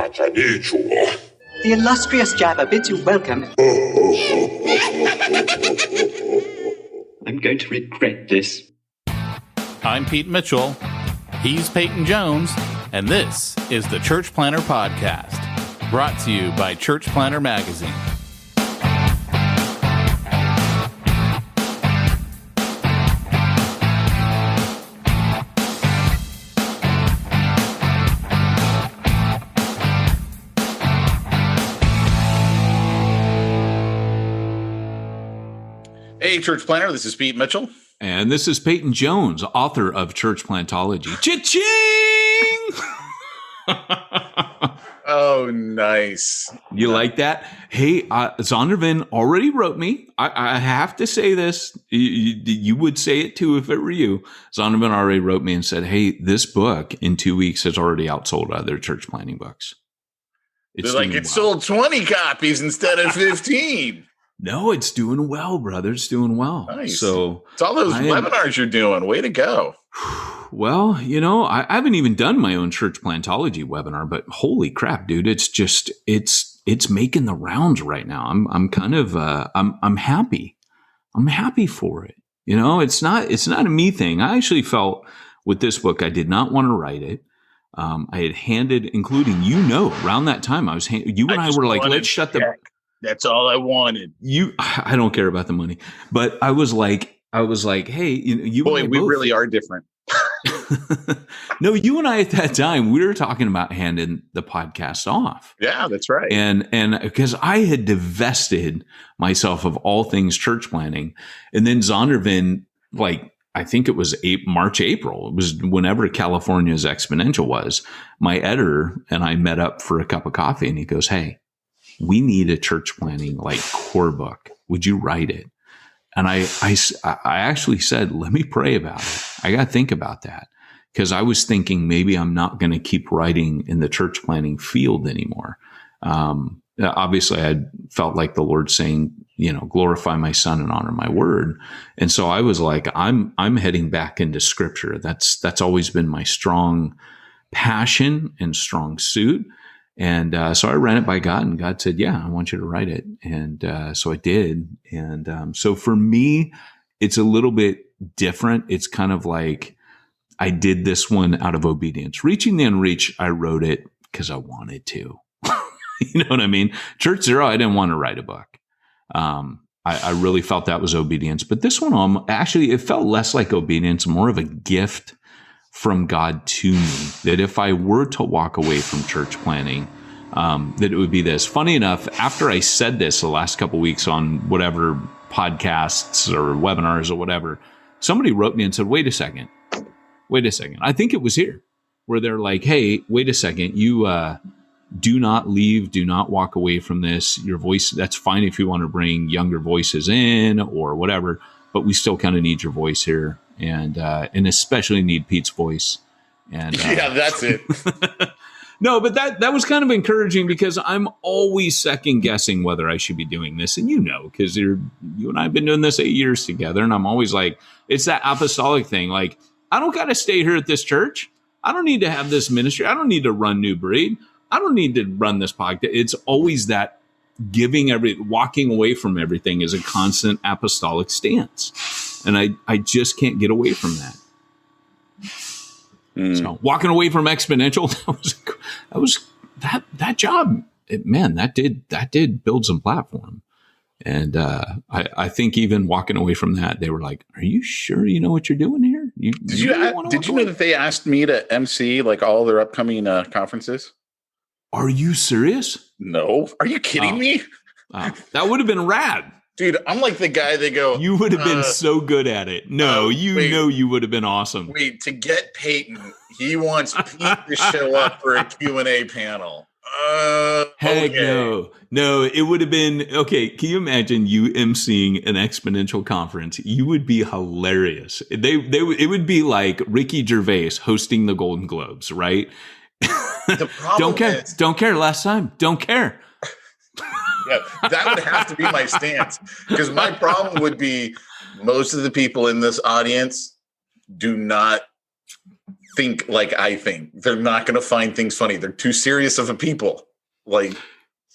much I need you. The illustrious Jabba bids you welcome. I'm going to regret this. I'm Pete Mitchell. He's Peyton Jones. And this is the Church Planter Podcast, brought to you by Church Planter Magazine. Hey, Church Planter, this is Pete Mitchell. And this is Peyton Jones, author of Church Plantology. Cha-ching! Oh, nice. You like that? Hey, Zondervan already wrote me. I have to say this. You would say it too if it were you. Zondervan already wrote me and said, hey, this book in 2 weeks has already outsold other church planting books. It's like it sold 20 copies instead of 15. No, it's doing well, brother. It's doing well. Nice. So it's all those webinars you're doing. Way to go. Well, you know, I haven't even done my own church plantology webinar, but holy crap, dude. It's just, it's making the rounds right now. I'm kind of, I'm happy. I'm happy for it. You know, it's not a me thing. I actually felt with this book, I did not want to write it. I had handed, including, around that time, you and I were like, let's shut the. That's all I wanted. I don't care about the money, but I was like, hey, you. Boy, we really are different. No, you and I at that time, we were talking about handing the podcast off. Yeah, that's right. And because I had divested myself of all things church planting, and then Zondervan, like, I think it was March, April. It was whenever California's Exponential was. My editor and I met up for a cup of coffee, and he goes, hey, we need a church planting like core book. Would you write it? And I actually said, let me pray about it. I got to think about that, because I was thinking maybe I'm not going to keep writing in the church planting field anymore. Obviously, I felt like the Lord saying, glorify my son and honor my word. And so I was like, I'm heading back into scripture. That's always been my strong passion and strong suit. And so I ran it by God, and God said, yeah, I want you to write it. And so I did. And so for me, it's a little bit different. It's kind of like I did this one out of obedience. Reaching the Unreached, I wrote it because I wanted to. You know what I mean? Church Zero, I didn't want to write a book. I really felt that was obedience. But this one, actually, it felt less like obedience, more of a gift from God to me, that if I were to walk away from church planting, that it would be this. Funny enough, after I said this the last couple of weeks on whatever podcasts or webinars or whatever, somebody wrote me and said, wait a second. I think it was here where they're like, hey, wait a second. You do not leave. Do not walk away from this. Your voice, that's fine if you want to bring younger voices in or whatever, but we still kind of need your voice here. And especially need Pete's voice. And yeah, that's it. No, but that was kind of encouraging, because I'm always second guessing whether I should be doing this. And because you and I have been doing this 8 years together, and I'm always like, it's that apostolic thing. Like, I don't got to stay here at this church. I don't need to have this ministry. I don't need to run New Breed. I don't need to run this podcast. It's always that walking away from everything is a constant apostolic stance. And I just can't get away from that. So walking away from Exponential, that job, that did build some platform. And I think even walking away from that, they were like, "Are you sure you know what you're doing here?" Did you know that they asked me to MC like all their upcoming conferences? Are you serious? No. Are you kidding me? That would have been rad. Dude, I'm like the guy they go, you would have been so good at it. No, you would have been awesome. Wait, to get Peyton, he wants Pete to show up for a Q&A panel. Heck okay. No, it would have been, okay, can you imagine you emceeing an Exponential conference? You would be hilarious. It would be like Ricky Gervais hosting the Golden Globes, right? The problem Don't care last time. Don't care. Yeah, that would have to be my stance, because my problem would be most of the people in this audience do not think like I think. They're not going to find things funny. They're too serious of a people. Like,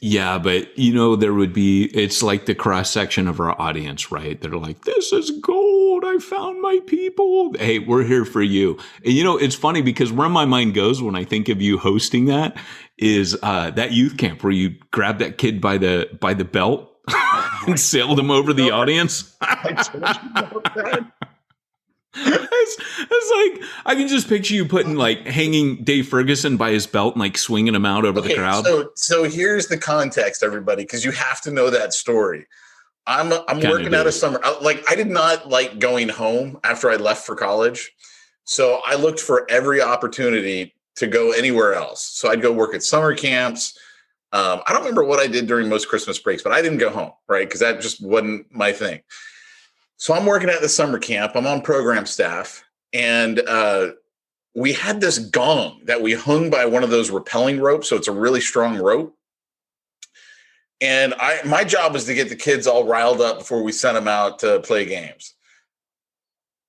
yeah, but it's like the cross section of our audience, right? They're like, this is gold. I found my people. Hey, we're here for you. And it's funny because where my mind goes when I think of you hosting that is that youth camp where you grab that kid by the belt and sailed him over the audience. I told you about that. It's like I can just picture you hanging Dave Ferguson by his belt and swinging him out over the crowd. So here's the context, everybody, because you have to know that story. I'm working out a summer. I did not like going home after I left for college, so I looked for every opportunity to go anywhere else. So I'd go work at summer camps. I don't remember what I did during most Christmas breaks, but I didn't go home, right? Because that just wasn't my thing. So I'm working at the summer camp. I'm on program staff, and we had this gong that we hung by one of those rappelling ropes. So it's a really strong rope. And my job was to get the kids all riled up before we sent them out to play games.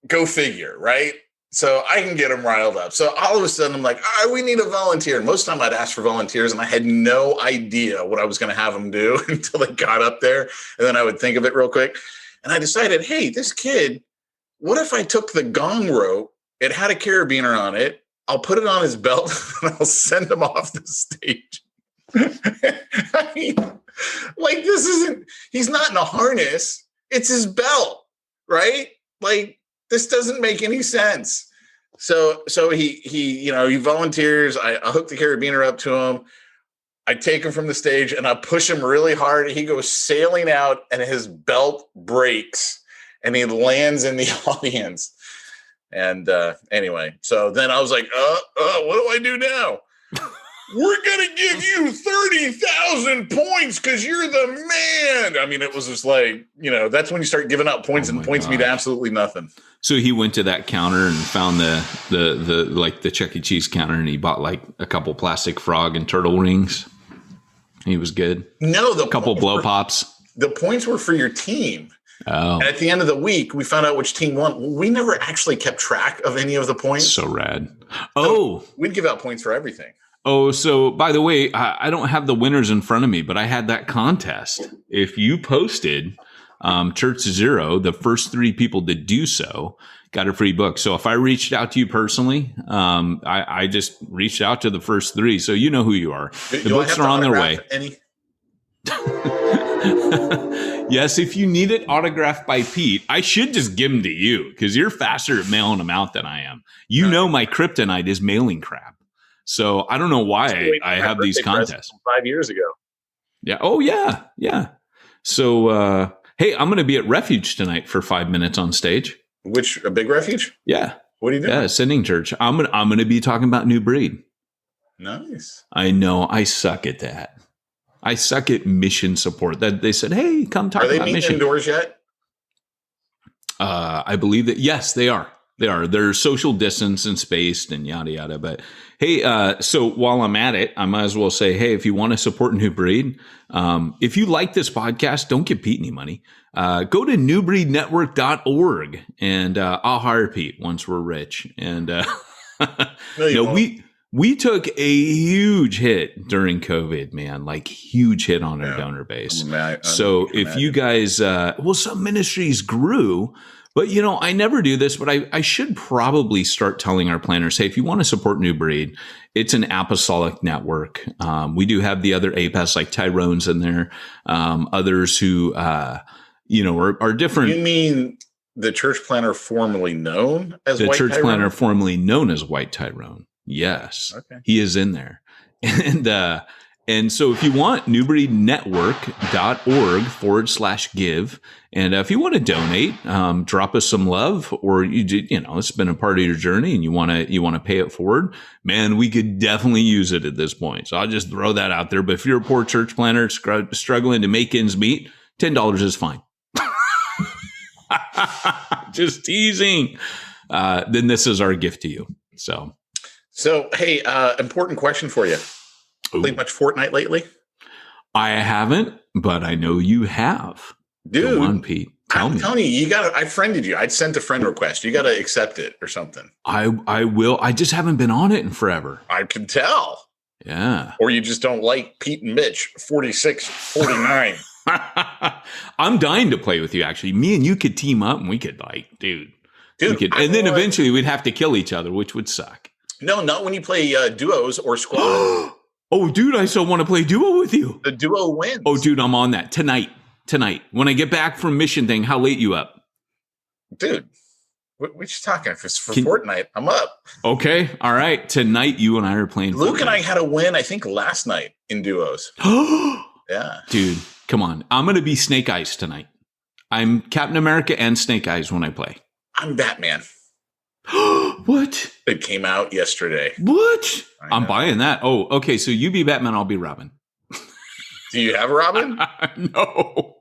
Go figure, right? So I can get them riled up. So all of a sudden I'm like, all right, we need a volunteer. And most of the time I'd ask for volunteers and I had no idea what I was going to have them do until they got up there. And then I would think of it real quick. And I decided, hey, this kid, what if I took the gong rope? It had a carabiner on it. I'll put it on his belt and I'll send him off the stage. I mean, he's not in a harness. It's his belt, right? This doesn't make any sense. So he volunteers. I hook the carabiner up to him. I take him from the stage and I push him really hard. He goes sailing out and his belt breaks and he lands in the audience. And anyway, so then I was like, what do I do now? We're going to give you 30,000 points because you're the man. I mean, it was just that's when you start giving out points and points mean absolutely nothing. So he went to that counter and found the Chuck E. Cheese counter and he bought a couple plastic frog and turtle rings. He was good. No, a couple blow pops. The points were for your team. Oh. And at the end of the week, we found out which team won. We never actually kept track of any of the points. So rad. Oh. So we'd give out points for everything. Oh, so by the way, I don't have the winners in front of me, but I had that contest. If you posted Church Zero, the first 3 people to do so got a free book. So if I reached out to you personally, I just reached out to the first 3. So you know who you are. The books are on their way. Yes, if you need it autographed by Pete, I should just give them to you because you're faster at mailing them out than I am. You know my kryptonite is mailing crap. So I don't know why I have these contests. 5 years ago. Yeah. Oh, yeah. Yeah. So, hey, I'm going to be at Refuge tonight for 5 minutes on stage. A big Refuge? Yeah. What are you doing? Yeah, Sending Church. I'm going to be talking about New Breed. Nice. I know. I suck at that. I suck at mission support. That they said, hey, come talk about mission. Are they meeting indoors yet? I believe that. Yes, they are. They are. They're social distance and spaced and yada, yada. But hey, so while I'm at it, I might as well say, hey, if you want to support New Breed, if you like this podcast, don't give Pete any money. Go to newbreednetwork.org and I'll hire Pete once we're rich. And we took a huge hit during COVID, man, huge hit on our donor base. So if you guys, some ministries grew. But, I never do this, but I should probably start telling our planners, hey, if you want to support New Breed, it's an apostolic network. We do have the other APAS like Tyrone's in there, others who, are different. You mean the church planner formerly known as the White church Tyrone? Planner formerly known as White Tyrone? Yes. Okay. He is in there. And so if you want, newbreednetwork.org/give. And if you want to donate, drop us some love, or it's been a part of your journey and you want to pay it forward, man, we could definitely use it at this point. So I'll just throw that out there. But if you're a poor church planner struggling to make ends meet, $10 is fine. Just teasing. Then this is our gift to you. So hey, important question for you. Played much Fortnite lately? I haven't, but I know you have. Dude, go on, Pete. I'm telling you, I friended you. I'd sent a friend request. You got to accept it or something. I will. I just haven't been on it in forever. I can tell. Yeah. Or you just don't like Pete and Mitch, 46, 49. I'm dying to play with you, actually. Me and you could team up and we could dude. And then eventually we'd have to kill each other, which would suck. No, not when you play duos or squads. Oh, dude, I still want to play duo with you. The duo wins. Oh, dude, I'm on that tonight. When I get back from mission thing, how late you up? Dude, what you talking? If it's for Fortnite, I'm up. Okay. All right. Tonight, you and I are playing Luke Fortnite. And I had a win, I think, last night in duos. Yeah. Dude, come on. I'm going to be Snake Eyes tonight. I'm Captain America and Snake Eyes when I play. I'm Batman. What? It came out yesterday. What? I'm buying that. Oh, okay. So you be Batman, I'll be Robin. Do you have a Robin? No.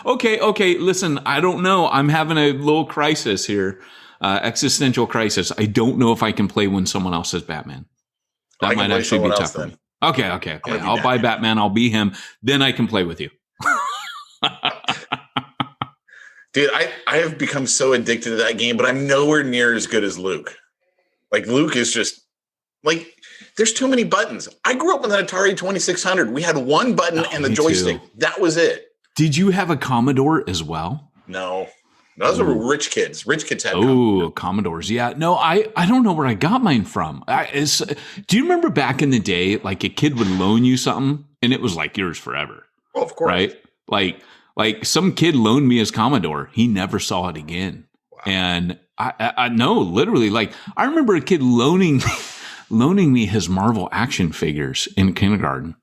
Okay. Listen, I don't know. I'm having a little crisis here. Existential crisis. I don't know if I can play when someone else is Batman. That might actually be tough for me. Okay. I'll buy Batman. I'll be him. Then I can play with you. Dude, I have become so addicted to that game, but I'm nowhere near as good as Luke. Like, Luke is just, like, there's too many buttons. I grew up with an Atari 2600. We had one button and the joystick. Too. That was it. Did you have a Commodore as well? No. Those were rich kids. Rich kids had Commodores. Yeah. No, I don't know where I got mine from. Do you remember back in the day, like a kid would loan you something and it was like yours forever? Oh, of course. Right? Like some kid loaned me his Commodore. He never saw it again. Wow. And I know, literally, like I remember a kid loaning me his Marvel action figures in kindergarten.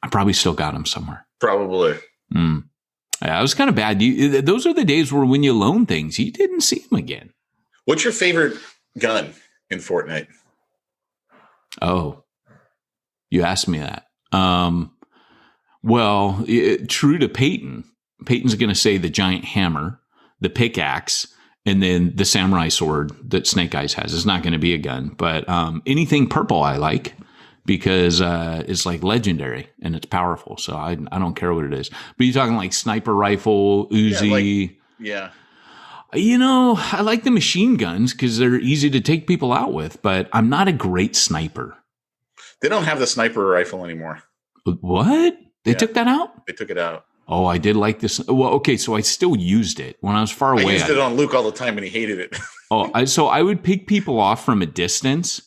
I probably still got them somewhere. Probably. Yeah, it was kind of bad. Those are the days where when you loan things, you didn't see them again. What's your favorite gun in Fortnite? Oh, you asked me that. Well, true to Peyton, Peyton's going to say the giant hammer, the pickaxe, and then the samurai sword that Snake Eyes has. It's not going to be a gun, but anything purple I like because it's like legendary and it's powerful. So I don't care what it is. But you're talking like sniper rifle, Uzi. Yeah. You know, I like the machine guns because they're easy to take people out with, but I'm not a great sniper. They don't have the sniper rifle anymore. What? They took that out? They took it out. Oh, I did like this. Well, okay, so I still used it when I was far away. I used it on Luke all the time and he hated it. So I would pick people off from a distance,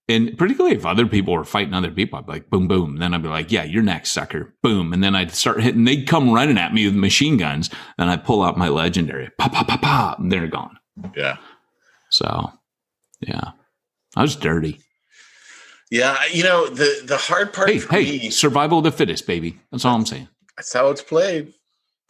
and particularly if other people were fighting other people, I'd be like, boom, boom. Then I'd be like, yeah, you're next, sucker. Boom. And then I'd start hitting. They'd come running at me with machine guns, and I'd pull out my legendary. Pop, pop, pop, pop. And they're gone. Yeah. So, yeah. I was dirty. Yeah, you know, the hard part for me, survival of the fittest, baby. That's all I'm saying. That's how it's played.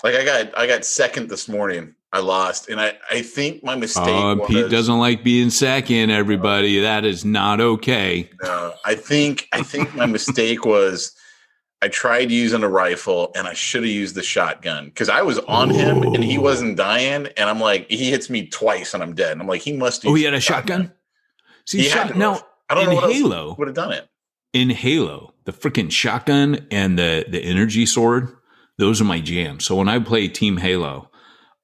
Like I got second this morning. I lost, and I think my mistake was, Pete doesn't like being second, everybody. That is not okay. No, I think my mistake was I tried using a rifle, and I should have used the shotgun because I was on him, and he wasn't dying, and I'm like, he hits me twice, and I'm dead. And I'm like, he must use he had a shotgun? See, now, I don't know what Halo else would have done it. In Halo, the freaking shotgun and the energy sword, those are my jam. So when I play Team Halo,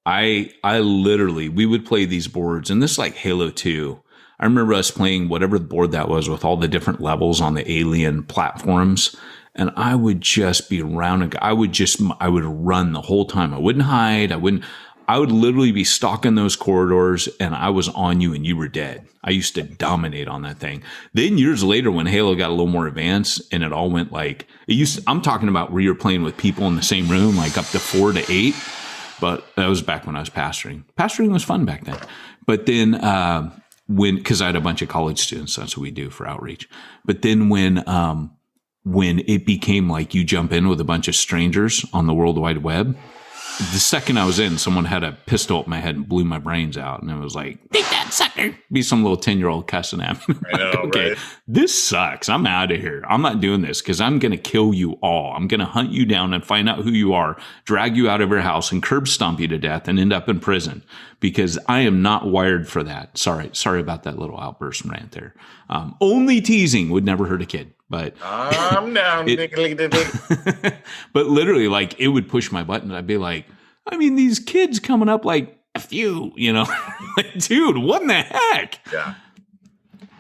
I literally, we would play these boards, and this is like Halo 2. I remember us playing whatever the board that was with all the different levels on the alien platforms, and I would just be around. I would run the whole time. I wouldn't hide. I would literally be stalking those corridors, and I was on you and you were dead. I used to dominate on that thing. Then years later, when Halo got a little more advanced and it all went like it used to, I'm talking about where you're playing with people in the same room, like up to 4 to 8. But that was back when I was pastoring. Pastoring was fun back then. But then because I had a bunch of college students, that's what we do for outreach. But then when it became like you jump in with a bunch of strangers on the World Wide Web, the second I was in, someone had a pistol at my head and blew my brains out. And it was like, take that, sucker. Be some little 10-year-old cussing at me. I know, okay, right? This sucks. I'm out of here. I'm not doing this because I'm going to kill you all. I'm going to hunt you down and find out who you are, drag you out of your house and curb stomp you to death and end up in prison because I am not wired for that. Sorry about that little outburst rant there. Only teasing would never hurt a kid. But I'm down. but literally, like, it would push my button. I'd be like, I mean, these kids coming up like, F you, like, dude, what in the heck? Yeah.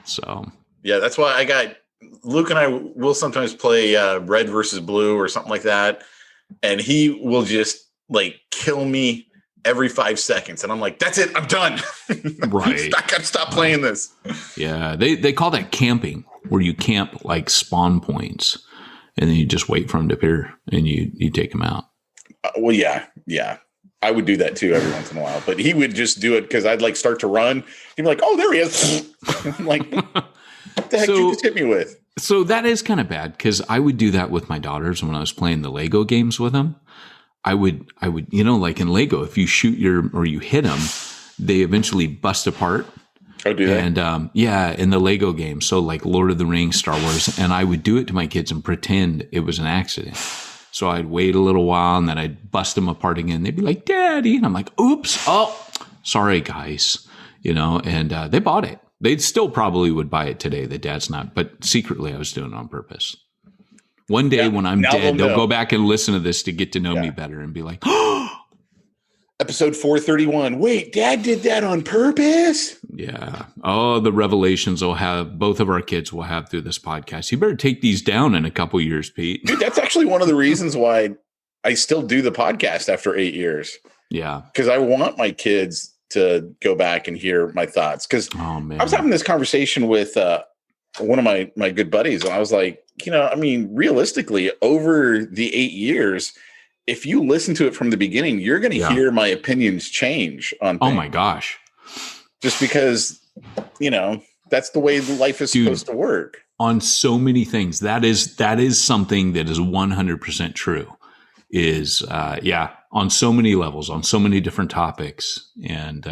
So. Yeah, that's why Luke and I will sometimes play red versus blue or something like that. And he will just like kill me every 5 seconds. And I'm like, that's it. I'm done. Right. I got to stop playing this. Yeah. They call that camping, where you camp like spawn points and then you just wait for them to appear and you take them out. Well, yeah. I would do that too every once in a while, but he would just do it because I'd like start to run. He'd be like, oh, there he is. I'm like, what the heck did you just hit me with? So that is kind of bad, because I would do that with my daughters when I was playing the Lego games with them. I would, like in Lego, if you shoot or you hit them, they eventually bust apart. Oh, do they? And in the Lego game. So like Lord of the Rings, Star Wars. And I would do it to my kids and pretend it was an accident. So I'd wait a little while and then I'd bust them apart again. They'd be like, Daddy. And I'm like, oops. Oh, sorry, guys. And they bought it. They still probably would buy it today. The dad's not. But secretly, I was doing it on purpose. One day when I'm dead, they'll go back and listen to this to get to know me better and be like, oh. Episode 431. Wait, Dad did that on purpose? Yeah. Oh, the revelations both of our kids will have through this podcast. You better take these down in a couple years, Pete. Dude, that's actually one of the reasons why I still do the podcast after 8 years. Yeah. Because I want my kids to go back and hear my thoughts. Because I was having this conversation with one of my good buddies, and I was like, realistically, over the 8 years, if you listen to it from the beginning, you're going to hear my opinions change on things. Oh my gosh. Just because, that's the way life is supposed to work. On so many things. That is something that is 100% true. On so many levels, on so many different topics. And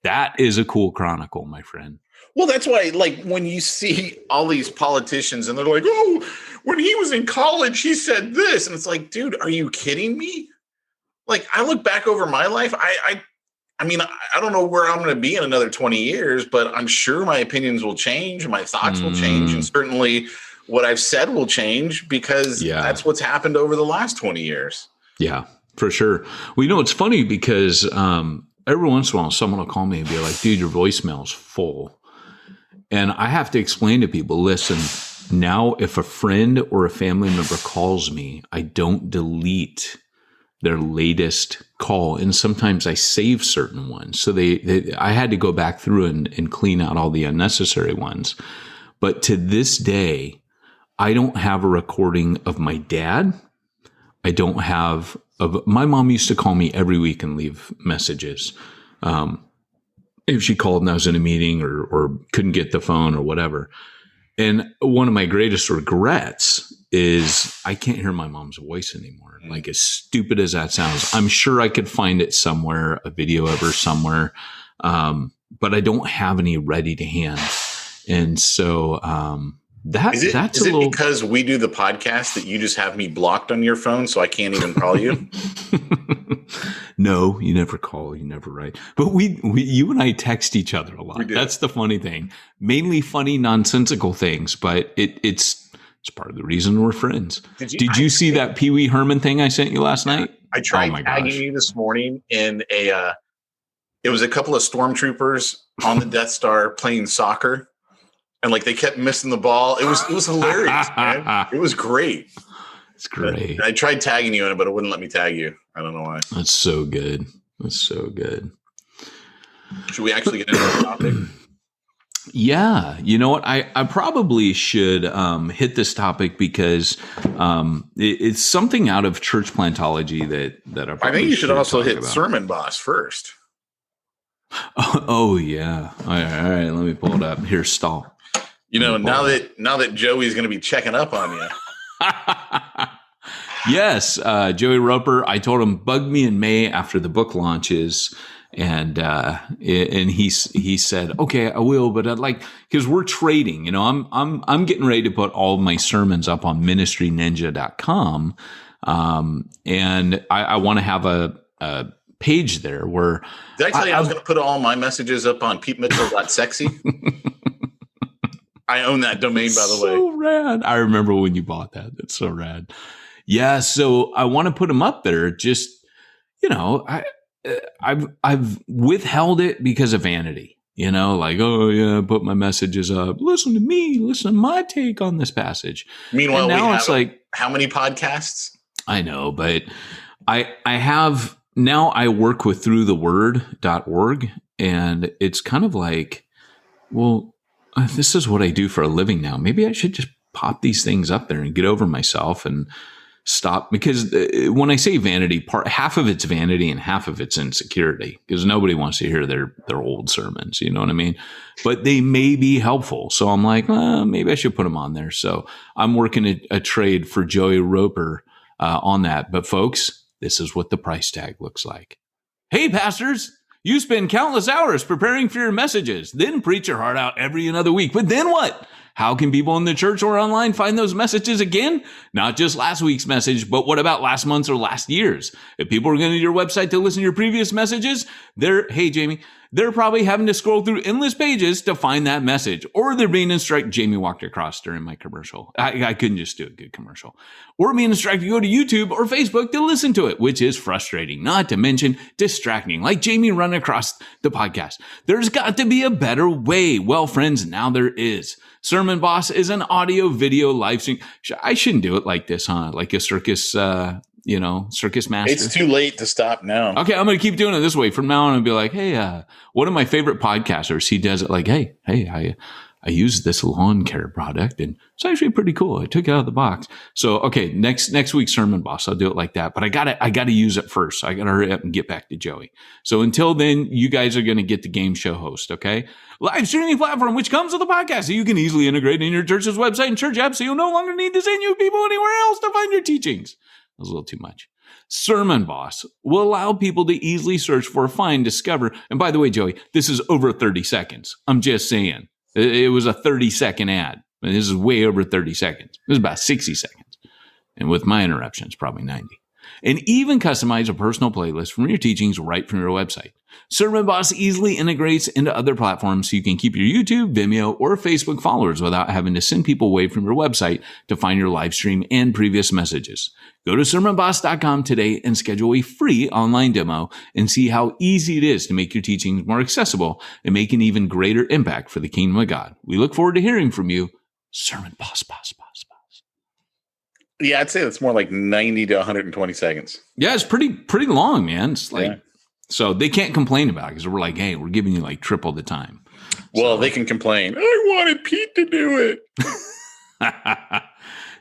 that is a cool chronicle, my friend. Well, that's why, like, when you see all these politicians and they're like, oh, when he was in college, he said this. And it's like, dude, are you kidding me? Like, I look back over my life. I don't know where I'm going to be in another 20 years, but I'm sure my opinions will change. My thoughts will change. And certainly what I've said will change, because that's what's happened over the last 20 years. Yeah, for sure. Well, it's funny because every once in a while, someone will call me and be like, dude, your voicemail's full. And I have to explain to people, listen, now if a friend or a family member calls me, I don't delete their latest call. And sometimes I save certain ones. So I had to go back through and clean out all the unnecessary ones. But to this day, I don't have a recording of my dad. I don't have my mom used to call me every week and leave messages. If she called and I was in a meeting or couldn't get the phone or whatever. And one of my greatest regrets is I can't hear my mom's voice anymore. Like, as stupid as that sounds, I'm sure I could find it somewhere, a video of her somewhere. But I don't have any ready to hand. And so that's a little, because we do the podcast that you just have me blocked on your phone so I can't even call you? No, you never call, you never write. But you and I text each other a lot. That's the funny thing. Mainly funny, nonsensical things, but it's part of the reason we're friends. Did you see that Pee Wee Herman thing I sent you last night? I tried tagging you this morning in it was a couple of stormtroopers on the Death Star playing soccer. And like they kept missing the ball. It was hilarious, man. It was great. It's great. I tried tagging you in it, but it wouldn't let me tag you. I don't know why. That's so good. That's so good. Should we actually get into the topic? Yeah. You know what? I probably should hit this topic because it's something out of church plantology that I think you should also hit Sermon Boss first. Oh yeah. All right. Let me pull it up. Here, stall. Now that Joey's going to be checking up on you. Yes, Joey Roper. I told him bug me in May after the book launches, and he said, okay, I will, but I'd like, because we're trading. I'm getting ready to put all of my sermons up on ministryninja.com, and I want to have a page there where. Did I tell you I was going to put all my messages up on petemitchell.sexy? I own that domain, by the way. So rad. I remember when you bought that. That's so rad. Yeah. So I want to put them up there. Just, I've withheld it because of vanity. Like, oh yeah, put my messages up. Listen to me. Listen to my take on this passage. Meanwhile, and now we have it's like, how many podcasts? I know, but I have now. I work with throughtheword.org, and it's kind of like, well, this is what I do for a living now. Maybe I should just pop these things up there and get over myself and stop. Because when I say vanity, half of it's vanity and half of it's insecurity, because nobody wants to hear their old sermons. You know what I mean? But they may be helpful. So I'm like, maybe I should put them on there. So I'm working a trade for Joey Roper on that. But folks, this is what the price tag looks like. Hey, pastors. You spend countless hours preparing for your messages, then preach your heart out every another week. But then what? How can people in the church or online find those messages again? Not just last week's message, but what about last month's or last year's? If people are going to your website to listen to your previous messages, they're probably having to scroll through endless pages to find that message. Or they're being instructed. Jamie walked across during my commercial. I couldn't just do a good commercial. Or being instructed to go to YouTube or Facebook to listen to it, which is frustrating, not to mention distracting, like Jamie running across the podcast. There's got to be a better way. Well, friends, now there is. Sermon Boss is an audio video live stream. I shouldn't do it like this, huh? Like a circus, circus master. It's too late to stop now. Okay, I'm going to keep doing it this way. From now on, I'll be like, hey, one of my favorite podcasters, he does it like, hey, I use this lawn care product, and it's actually pretty cool. I took it out of the box. So, okay, next week's Sermon Boss, I'll do it like that. But I gotta use it first. I gotta hurry up and get back to Joey. So until then, you guys are gonna get the game show host, okay? Live streaming platform, which comes with a podcast, so you can easily integrate in your church's website and church app, so you'll no longer need to send you people anywhere else to find your teachings. That was a little too much. Sermon Boss will allow people to easily search for, find, discover. And by the way, Joey, this is over 30 seconds. I'm just saying. It was a 30-second ad. And this is way over 30 seconds. This is about 60 seconds. And with my interruptions, probably 90. And even customize a personal playlist from your teachings right from your website. Sermon Boss easily integrates into other platforms so you can keep your YouTube, Vimeo, or Facebook followers without having to send people away from your website to find your live stream and previous messages. Go to sermonboss.com today and schedule a free online demo and see how easy it is to make your teachings more accessible and make an even greater impact for the kingdom of God. We look forward to hearing from you. Sermon Boss. Yeah, I'd say it's more like 90 to 120 seconds. Yeah, it's pretty long, man. It's like, So they can't complain about it because we're like, hey, we're giving you like triple the time. Well, they can complain. I wanted Pete to do it.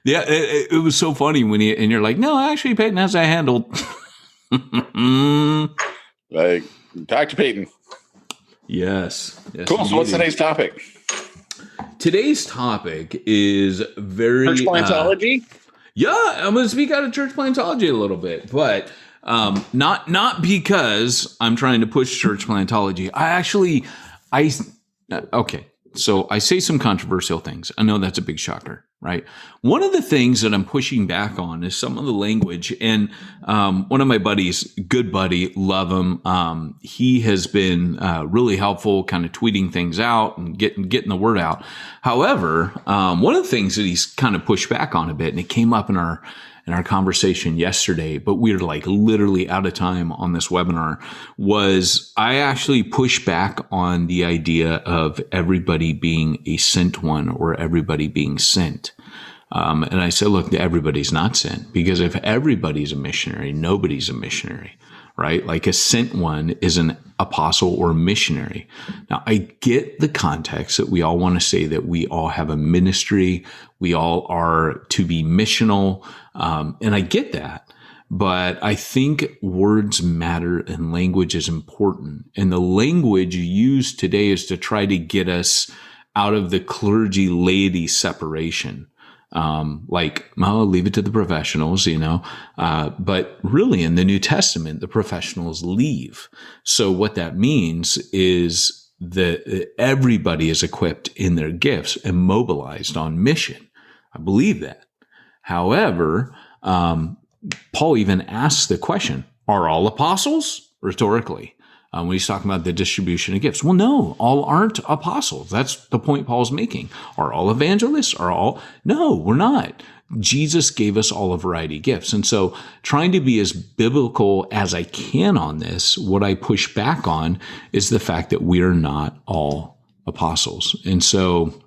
Yeah, it was so funny when you're like, no, actually, Peyton has that handled. Like, talk to Peyton. Yes. Cool. So what's today's topic? Today's topic is very church plantology. Yeah, I'm going to speak out of church plantology a little bit, but not because I'm trying to push church plantology. Okay. So I say some controversial things. I know that's a big shocker, right? One of the things that I'm pushing back on is some of the language. And one of my buddies, good buddy, love him. He has been really helpful, kind of tweeting things out and getting the word out. However, one of the things that he's kind of pushed back on a bit, and it came up in our conversation yesterday, but we were like literally out of time on this webinar, was I actually pushed back on the idea of everybody being a sent one or everybody being sent. And I said, look, everybody's not sent, because if everybody's a missionary, nobody's a missionary, right? Like a sent one is an apostle or missionary. Now, I get the context that we all want to say that we all have a ministry. We all are to be missional. And I get that. But I think words matter and language is important. And the language used today is to try to get us out of the clergy laity separation. Leave it to the professionals, but really in the New Testament, the professionals leave. So what that means is that everybody is equipped in their gifts and mobilized on mission. I believe that. However, Paul even asks the question, are all apostles? Rhetorically. When he's talking about the distribution of gifts. Well, no, all aren't apostles. That's the point Paul's making. Are all evangelists? No, we're not. Jesus gave us all a variety of gifts. And so trying to be as biblical as I can on this, what I push back on is the fact that we are not all apostles. And so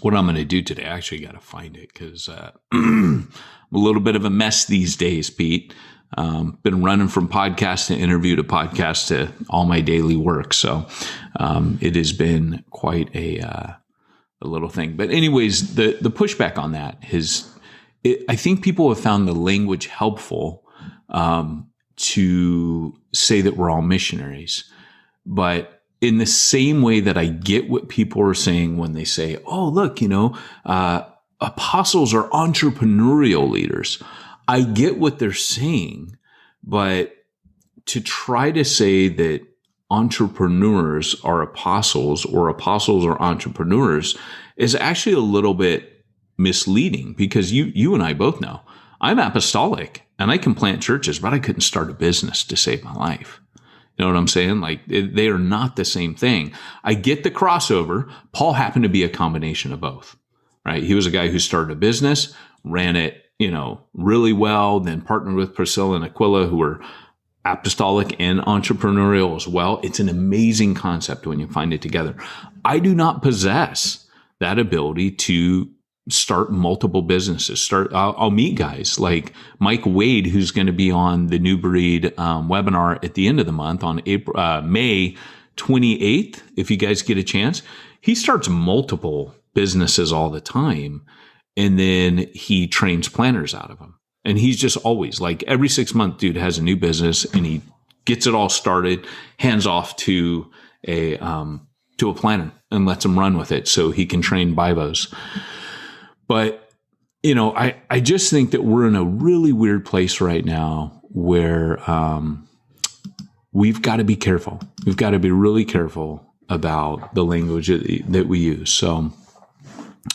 what I'm going to do today, I actually got to find it because I'm a little bit of a mess these days, Pete. Been running from podcast to interview to podcast to all my daily work. So it has been quite a little thing. But anyways, the pushback on that is, I think people have found the language helpful to say that we're all missionaries. But in the same way that I get what people are saying when they say, oh, look, apostles are entrepreneurial leaders. I get what they're saying, but to try to say that entrepreneurs are apostles or apostles are entrepreneurs is actually a little bit misleading, because you and I both know I'm apostolic and I can plant churches, but I couldn't start a business to save my life. You know what I'm saying? Like, they are not the same thing. I get the crossover. Paul happened to be a combination of both, right? He was a guy who started a business, ran it, really well, then partnered with Priscilla and Aquila, who were apostolic and entrepreneurial as well. It's an amazing concept when you find it together. I do not possess that ability to start multiple businesses. I'll meet guys like Mike Wade, who's going to be on the New Breed webinar at the end of the month on May 28th. If you guys get a chance, he starts multiple businesses all the time, and then he trains planners out of them. And he's just always like, every 6 months, dude has a new business, and he gets it all started, hands off to a planner and lets him run with it so he can train Bivos. But, I just think that we're in a really weird place right now where we've got to be careful. We've got to be really careful about the language that we use. So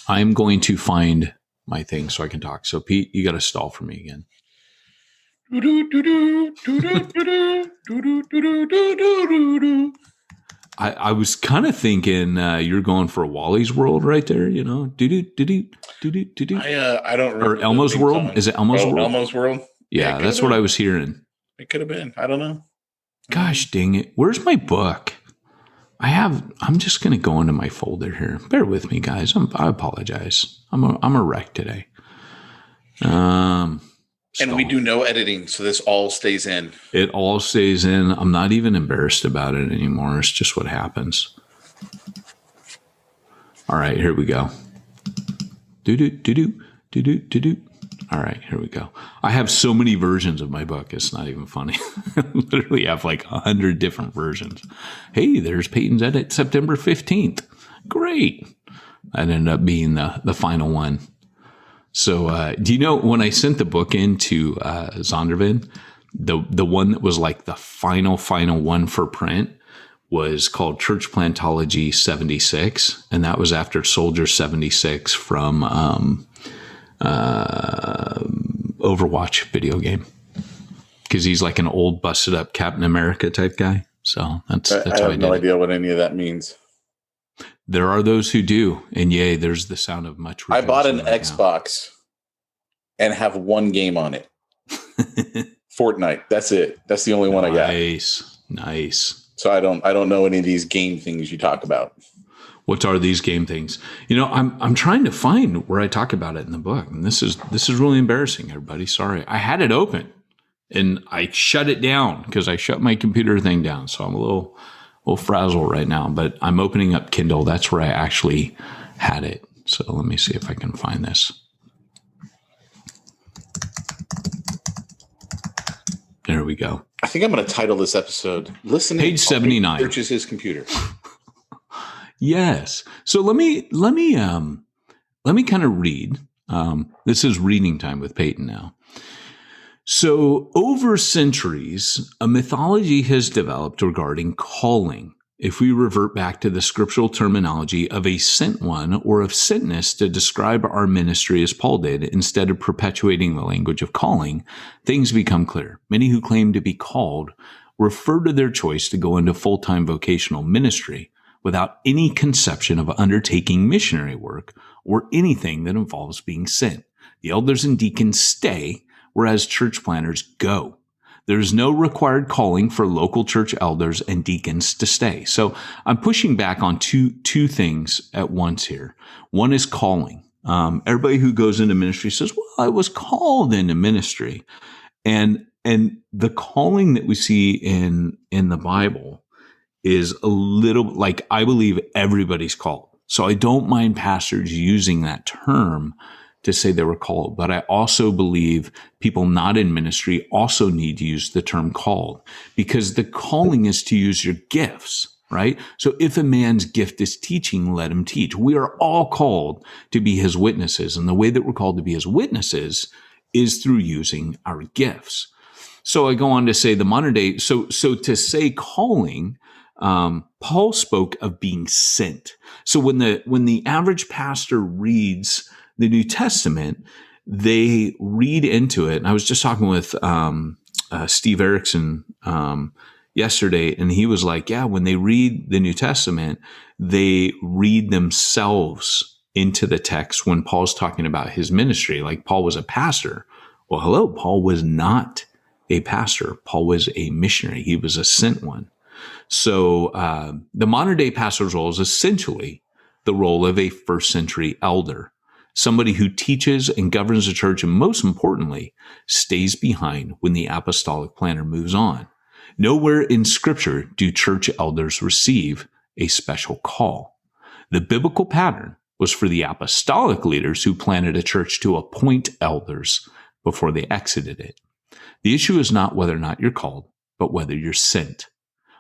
I'm going to find my thing so I can talk. So, Pete, you got to stall for me again. I was kind of thinking you're going for a Wally's World right there, I don't remember. Or Elmo's World? Song. Is it Elmo's World? Elmo's World? Yeah, that's what I was hearing. It could have been. I don't know. Gosh dang it. Where's my book? I'm just going to go into my folder here. Bear with me, guys. I apologize. I'm a wreck today. And we do no editing, so this all stays in. It all stays in. I'm not even embarrassed about it anymore. It's just what happens. All right, here we go. All right, here we go. I have so many versions of my book. It's not even funny. I literally have like 100 different versions. Hey, there's Peyton's edit September 15th. Great. That ended up being the final one. So do you know when I sent the book into Zondervan, the one that was like the final one for print was called Church Plantology 76. And that was after Soldier 76 from Overwatch video game. Because he's like an old busted up Captain America type guy. So that's I have no idea what any of that means. There are those who do, and yay, there's the sound of much. I bought an Xbox and have one game on it. Fortnite. That's it. That's the only one I got. Nice. So I don't know any of these game things you talk about. What are these game things? I'm trying to find where I talk about it in the book, and this is really embarrassing, everybody. Sorry, I had it open and I shut it down because I shut my computer thing down, so I'm a little frazzled right now, but I'm opening up Kindle. That's where I actually had it. So let me see if I can find this. There we go. I think I'm going to title this episode "Listening." Page 79. Searches his computer. Yes. So let me kind of read. This is reading time with Peyton now. So over centuries, a mythology has developed regarding calling. If we revert back to the scriptural terminology of a sent one or of sentness to describe our ministry as Paul did, instead of perpetuating the language of calling, things become clear. Many who claim to be called refer to their choice to go into full-time vocational ministry without any conception of undertaking missionary work or anything that involves being sent. The elders and deacons stay, whereas church planners go. There's no required calling for local church elders and deacons to stay. So I'm pushing back on two things at once here. One is calling. Everybody who goes into ministry says, well, I was called into ministry. And the calling that we see in the Bible is a little like, I believe everybody's called. So I don't mind pastors using that term to say they were called, but I also believe people not in ministry also need to use the term called, because the calling is to use your gifts, right? So if a man's gift is teaching, let him teach. We are all called to be his witnesses. And the way that we're called to be his witnesses is through using our gifts. So I go on to say the modern day, so to say calling, Paul spoke of being sent. So when the average pastor reads the New Testament, they read into it. And I was just talking with Steve Erickson yesterday, and he was like, yeah, when they read the New Testament, they read themselves into the text when Paul's talking about his ministry. Like Paul was a pastor. Well, hello, Paul was not a pastor. Paul was a missionary. He was a sent one. So the modern day pastor's role is essentially the role of a first century elder, somebody who teaches and governs the church, and most importantly, stays behind when the apostolic planner moves on. Nowhere in Scripture do church elders receive a special call. The biblical pattern was for the apostolic leaders who planted a church to appoint elders before they exited it. The issue is not whether or not you're called, but whether you're sent.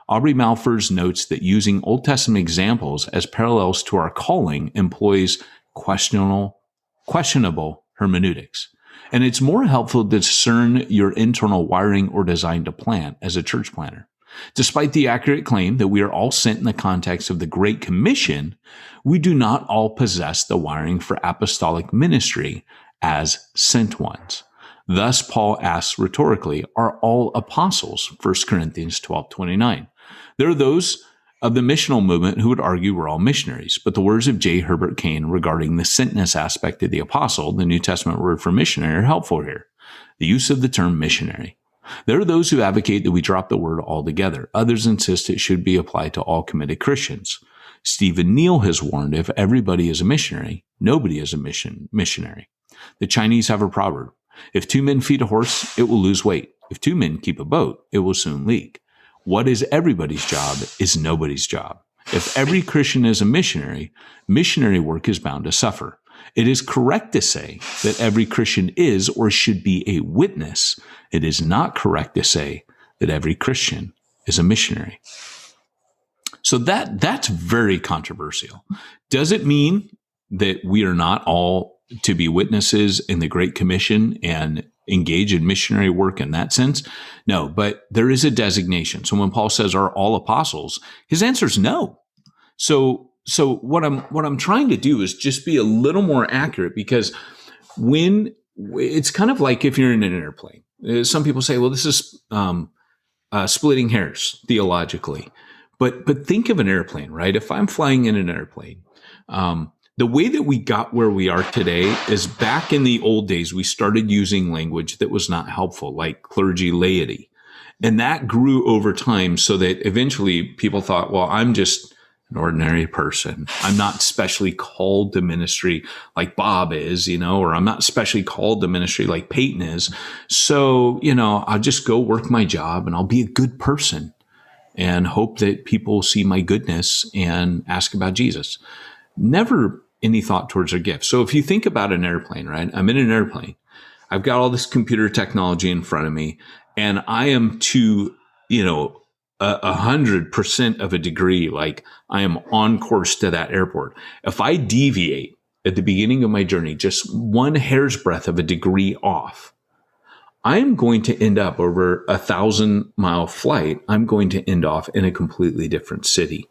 Aubrey Malfers notes that using Old Testament examples as parallels to our calling employs questionable hermeneutics. And it's more helpful to discern your internal wiring or design to plant as a church planner. Despite the accurate claim that we are all sent in the context of the Great Commission, we do not all possess the wiring for apostolic ministry as sent ones. Thus, Paul asks rhetorically, are all apostles? 1 Corinthians 12:29. There are those of the missional movement who would argue we're all missionaries, but the words of J. Herbert Kane regarding the sentness aspect of the apostle, the New Testament word for missionary, are helpful here. The use of the term missionary. There are those who advocate that we drop the word altogether. Others insist it should be applied to all committed Christians. Stephen Neal has warned, if everybody is a missionary, nobody is a missionary. The Chinese have a proverb. If two men feed a horse, it will lose weight. If two men keep a boat, it will soon leak. What is everybody's job is nobody's job. If every Christian is a missionary, missionary work is bound to suffer. It is correct to say that every Christian is or should be a witness. It is not correct to say that every Christian is a missionary. So that's very controversial. Does it mean that we are not all to be witnesses in the Great Commission and engage in missionary work in that sense? No, but there is a designation. So when Paul says, are all apostles? His answer is no. So what I'm trying to do is just be a little more accurate, because when it's kind of like if you're in an airplane, some people say, well, this is splitting hairs theologically, but think of an airplane, right? If I'm flying in an airplane, the way that we got where we are today is back in the old days, we started using language that was not helpful, like clergy laity. And that grew over time so that eventually people thought, well, I'm just an ordinary person. I'm not specially called to ministry like Bob is, or I'm not specially called to ministry like Peyton is. So, I'll just go work my job and I'll be a good person and hope that people see my goodness and ask about Jesus. Never any thought towards their gift. So if you think about an airplane, right? I'm in an airplane. I've got all this computer technology in front of me, and I am to, 100% of a degree, like I am on course to that airport. If I deviate at the beginning of my journey, just one hair's breadth of a degree off, I am going to end up over 1,000-mile flight. I'm going to end off in a completely different city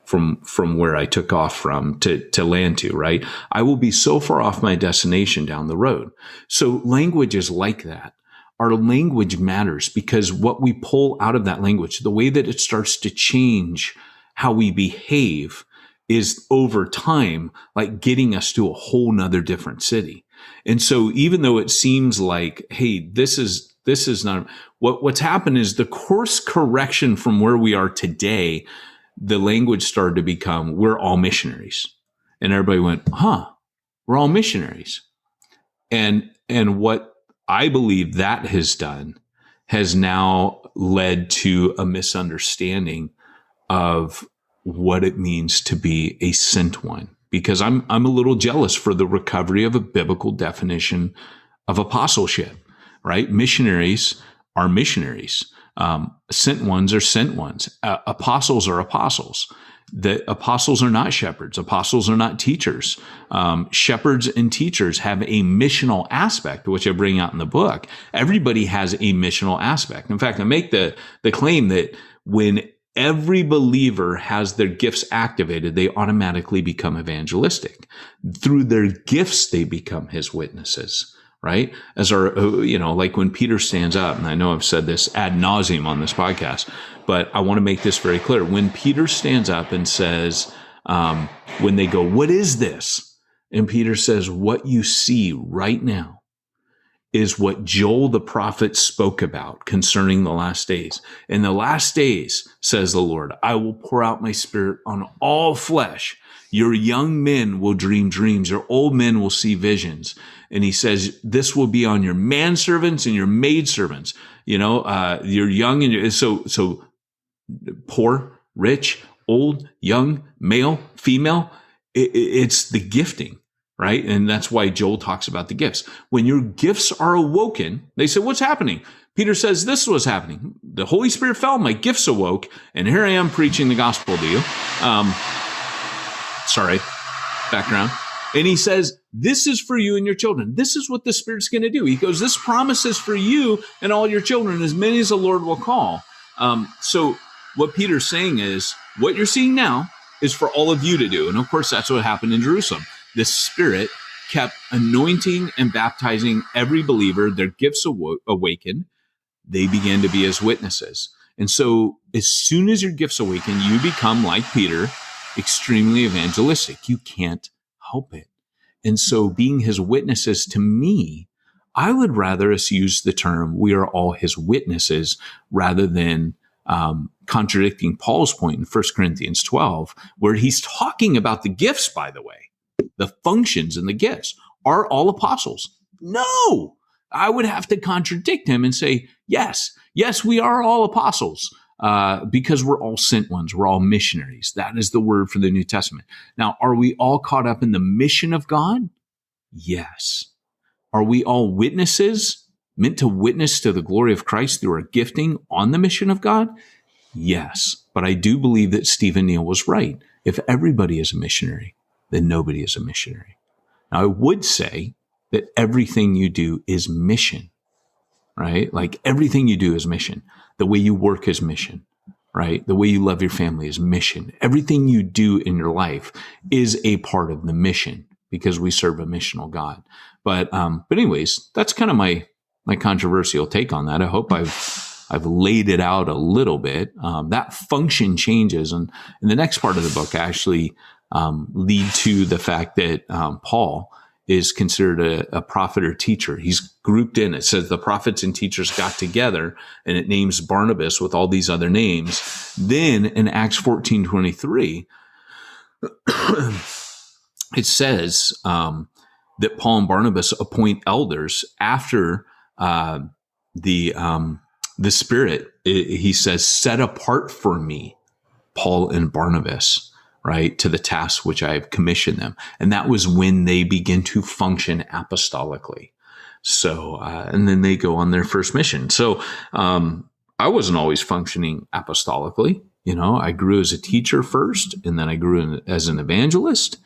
from where I took off from to land to, right? I will be so far off my destination down the road. So language is like that. Our language matters because what we pull out of that language, the way that it starts to change how we behave, is over time, like getting us to a whole nother different city. And so even though it seems like, hey, this is not what's happened is the course correction from where we are today, the language started to become, we're all missionaries. And everybody went, we're all missionaries. And what I believe that has done has now led to a misunderstanding of what it means to be a sent one. Because I'm a little jealous for the recovery of a biblical definition of apostleship, right? Missionaries are missionaries. Sent ones are sent ones. Apostles are apostles. The apostles are not shepherds. Apostles are not teachers. Shepherds and teachers have a missional aspect, which I bring out in the book. Everybody has a missional aspect. In fact, I make the claim that when every believer has their gifts activated, they automatically become evangelistic. Through their gifts, they become his witnesses, right? As our, like when Peter stands up, and I know I've said this ad nauseum on this podcast, but I want to make this very clear. When Peter stands up and says, when they go, what is this? And Peter says, what you see right now is what Joel the prophet spoke about concerning the last days. In the last days, says the Lord, I will pour out my spirit on all flesh. Your young men will dream dreams. Your old men will see visions. And he says, this will be on your manservants and your maidservants. Your young and so poor, rich, old, young, male, female. It's the gifting. Right? And that's why Joel talks about the gifts. When your gifts are awoken, they say, what's happening? Peter says, this was happening. The Holy Spirit fell, my gifts awoke, and here I am preaching the gospel to you. Background. And he says, this is for you and your children. This is what the Spirit's going to do. He goes, this promise is for you and all your children, as many as the Lord will call. So what Peter's saying is, what you're seeing now is for all of you to do. And of course, that's what happened in Jerusalem. The Spirit kept anointing and baptizing every believer. Their gifts awakened. They began to be his witnesses. And so as soon as your gifts awaken, you become, like Peter, extremely evangelistic. You can't help it. And so being his witnesses, to me, I would rather us use the term, we are all his witnesses, rather than contradicting Paul's point in 1 Corinthians 12, where he's talking about the gifts, by the way. The functions and the gifts are all apostles. No, I would have to contradict him and say, yes, we are all apostles because we're all sent ones. We're all missionaries. That is the word for the New Testament. Now, are we all caught up in the mission of God? Yes. Are we all witnesses meant to witness to the glory of Christ through our gifting on the mission of God? Yes. But I do believe that Stephen Neal was right. If everybody is a missionary, then nobody is a missionary. Now, I would say that everything you do is mission, right? Like everything you do is mission. The way you work is mission, right? The way you love your family is mission. Everything you do in your life is a part of the mission because we serve a missional God. But anyways, that's kind of my controversial take on that. I hope I've laid it out a little bit. That function changes. And in the next part of the book, I actually lead to the fact that Paul is considered a prophet or teacher. He's grouped in. It says the prophets and teachers got together, and it names Barnabas with all these other names. Then in Acts 14:23, it says that Paul and Barnabas appoint elders after the Spirit. He says, set apart for me, Paul and Barnabas, right, to the task which I have commissioned them. And that was when they begin to function apostolically. So, and then they go on their first mission. So, I wasn't always functioning apostolically. I grew as a teacher first, and then I grew as an evangelist,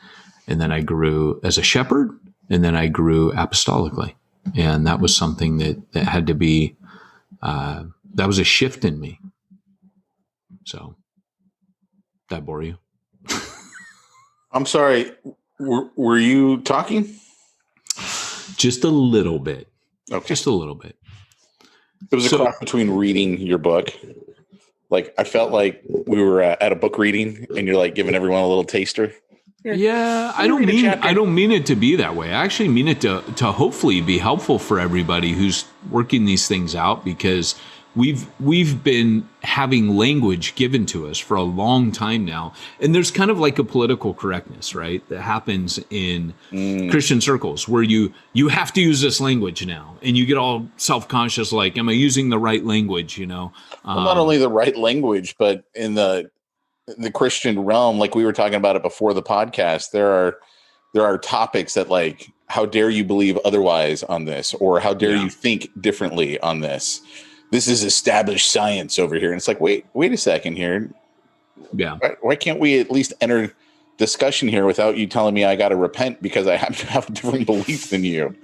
and then I grew as a shepherd, and then I grew apostolically. And that was something that had to be, that was a shift in me. So, did I bore you? I'm sorry. Were you talking? Just a little bit. Okay. Just a little bit. It was a cross between reading your book. Like, I felt like we were at a book reading and you're like giving everyone a little taster. Yeah, I don't mean it to be that way. I actually mean it to hopefully be helpful for everybody who's working these things out, because we've been having language given to us for a long time now. And there's kind of like a political correctness, right, that happens in Christian circles where you have to use this language now, and you get all self-conscious, like, am I using the right language, Well, not only the right language, but in the Christian realm, like we were talking about it before the podcast, there are topics that, like, how dare you believe otherwise on this, or how dare you think differently on this? This is established science over here. And it's like, wait a second here. Yeah. Why can't we at least enter discussion here without you telling me I got to repent because I happen to have a different belief than you?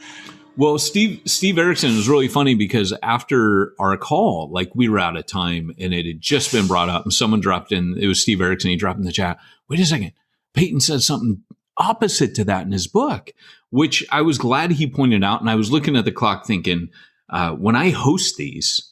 Well, Steve Erickson was really funny, because after our call, like, we were out of time and it had just been brought up, and someone dropped in, it was Steve Erickson. He dropped in the chat, wait a second, Peyton said something opposite to that in his book, which I was glad he pointed out. And I was looking at the clock thinking, when I host these,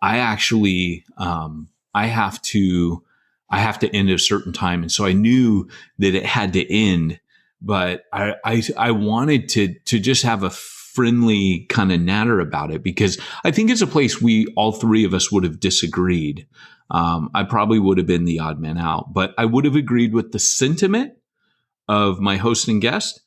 I actually, I have to end at a certain time. And so I knew that it had to end, but I wanted to just have a friendly kind of natter about it, because I think it's a place all three of us would have disagreed. I probably would have been the odd man out, but I would have agreed with the sentiment of my host and guest.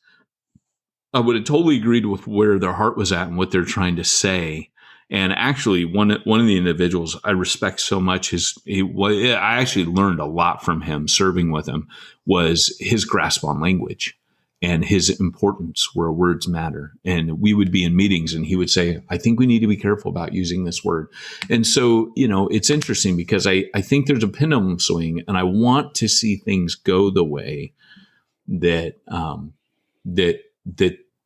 I would have totally agreed with where their heart was at and what they're trying to say. And actually, one of the individuals I respect so much, I actually learned a lot from him serving with him, was his grasp on language and his importance where words matter. And we would be in meetings and he would say, I think we need to be careful about using this word. And so, it's interesting, because I think there's a pendulum swing, and I want to see things go the way that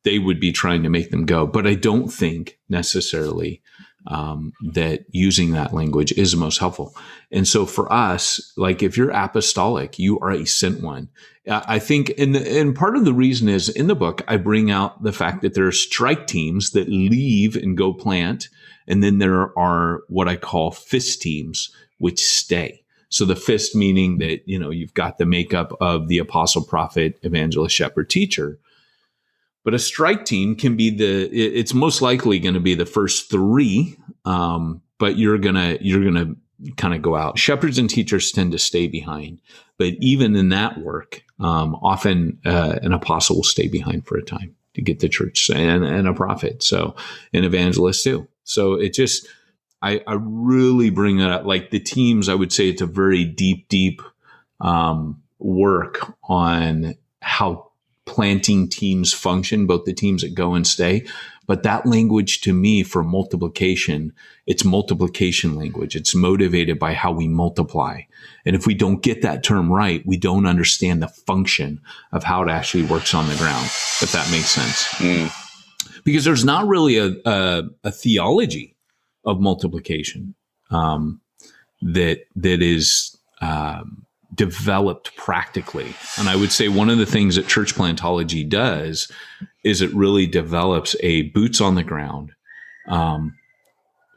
they would be trying to make them go. But I don't think necessarily that using that language is the most helpful. And so for us, like, if you're apostolic, you are a sent one. I think, and part of the reason is, in the book, I bring out the fact that there are strike teams that leave and go plant. And then there are what I call fist teams, which stay. So the fist meaning that, you've got the makeup of the apostle, prophet, evangelist, shepherd, teacher. But a strike team can be it's most likely going to be the first three, but you're gonna kind of go out. Shepherds and teachers tend to stay behind, but even in that work, often an apostle will stay behind for a time to get the church, and a prophet, so an evangelist too. So it just, I really bring that up. Like the teams, I would say it's a very deep work on how planting teams function, both the teams that go and stay. But that language, to me, for multiplication, it's multiplication language. It's motivated by how we multiply. And if we don't get that term right, we don't understand the function of how it actually works on the ground, if that makes sense. Because there's not really a theology of multiplication that is developed practically. And I would say one of the things that church plantology does is it really develops a boots on the ground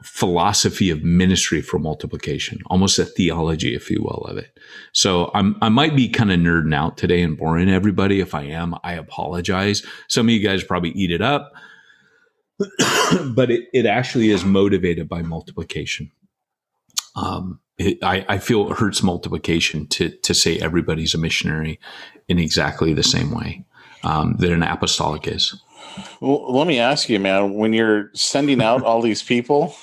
philosophy of ministry for multiplication, almost a theology, if you will, of it. So I might be kind of nerding out today and boring everybody. If I am, I apologize. Some of you guys probably eat it up, but it actually is motivated by multiplication. I feel it hurts multiplication to say everybody's a missionary in exactly the same way that an apostolic is. Well, let me ask you, man, when you're sending out all these people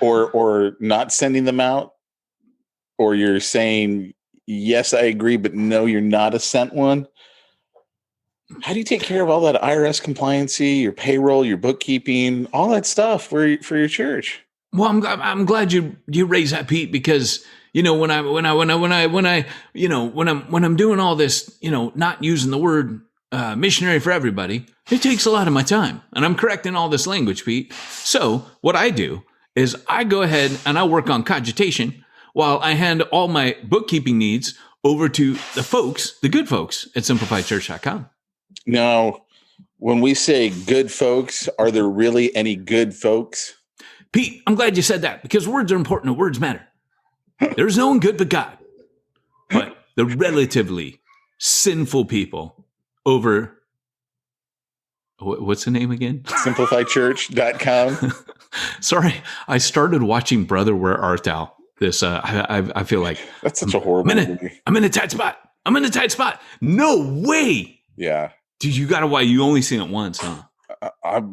or not sending them out, or you're saying, yes, I agree, but no, you're not a sent one. How do you take care of all that IRS compliancy, your payroll, your bookkeeping, all that stuff for your church? Well, I'm glad you raised that, Pete, because when I'm doing all this, not using the word missionary for everybody, it takes a lot of my time, and I'm correcting all this language, Pete. So what I do is I go ahead and I work on cogitation while I hand all my bookkeeping needs over to the good folks at simplifiedchurch.com. Now, when we say good folks, are there really any good folks? Pete, I'm glad you said that, because words are important and words matter. There's no one good but God. But the relatively sinful people over, what's the name again? SimplifyChurch.com. Sorry, I started watching Brother, Where Art Thou? This, I feel like that's such a horrible movie. I'm in a tight spot. No way. Yeah. Dude, you gotta why you only seen it once, huh?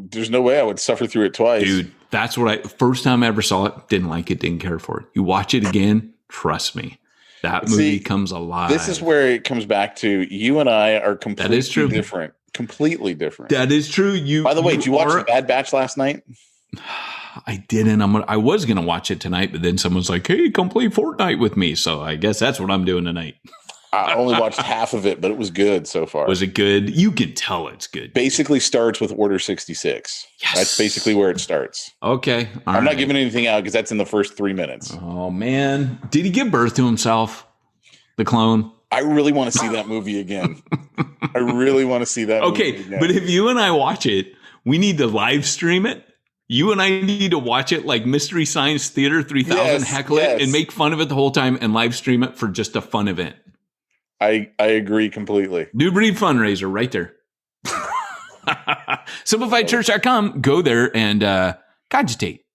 There's no way I would suffer through it twice. Dude, that's what first time I ever saw it, didn't like it, didn't care for it. You watch it again, trust me, that movie comes alive. This is where it comes back to you and I are completely different. Completely different. That is true. By the way, did you watch The Bad Batch last night? I didn't. I was gonna watch it tonight, but then someone's like, "Hey, come play Fortnite with me." So I guess that's what I'm doing tonight. I only watched half of it, but it was good so far. Was it good? You can tell it's good. Basically starts with Order 66. Yes. That's basically where it starts. Okay. I'm not giving anything out because that's in the first 3 minutes. Oh, man. Did he give birth to himself? The clone? I really want to see that movie again. I really want to see that movie again. But if you and I watch it, we need to live stream it. You and I need to watch it like Mystery Science Theater 3000, heckle it, and make fun of it the whole time and live stream it for just a fun event. I agree completely. New Breed fundraiser right there. SimplifiedChurch.com. Go there and cogitate.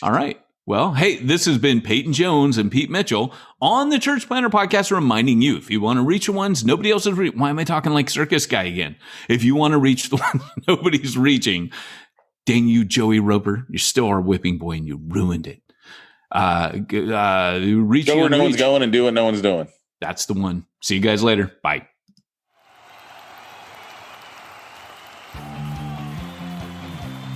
All right. Well, hey, this has been Peyton Jones and Pete Mitchell on the Church Planner Podcast, reminding you, if you want to reach the ones nobody else is reaching, why am I talking like circus guy again? If you want to reach the ones nobody's reaching, dang you, Joey Roper, you're still our whipping boy and you ruined it. Reach Go where no one's going and do what no one's doing. That's the one. See you guys later. Bye.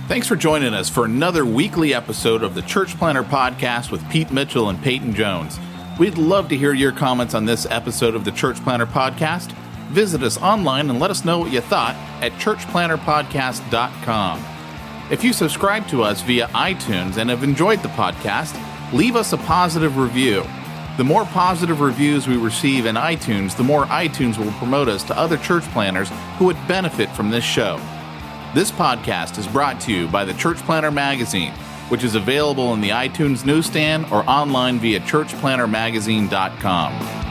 Thanks for joining us for another weekly episode of the Church Planner Podcast with Pete Mitchell and Peyton Jones. We'd love to hear your comments on this episode of the Church Planner Podcast. Visit us online and let us know what you thought at churchplannerpodcast.com. If you subscribe to us via iTunes and have enjoyed the podcast, leave us a positive review. The more positive reviews we receive in iTunes, the more iTunes will promote us to other church planners who would benefit from this show. This podcast is brought to you by the Church Planner Magazine, which is available in the iTunes newsstand or online via churchplannermagazine.com.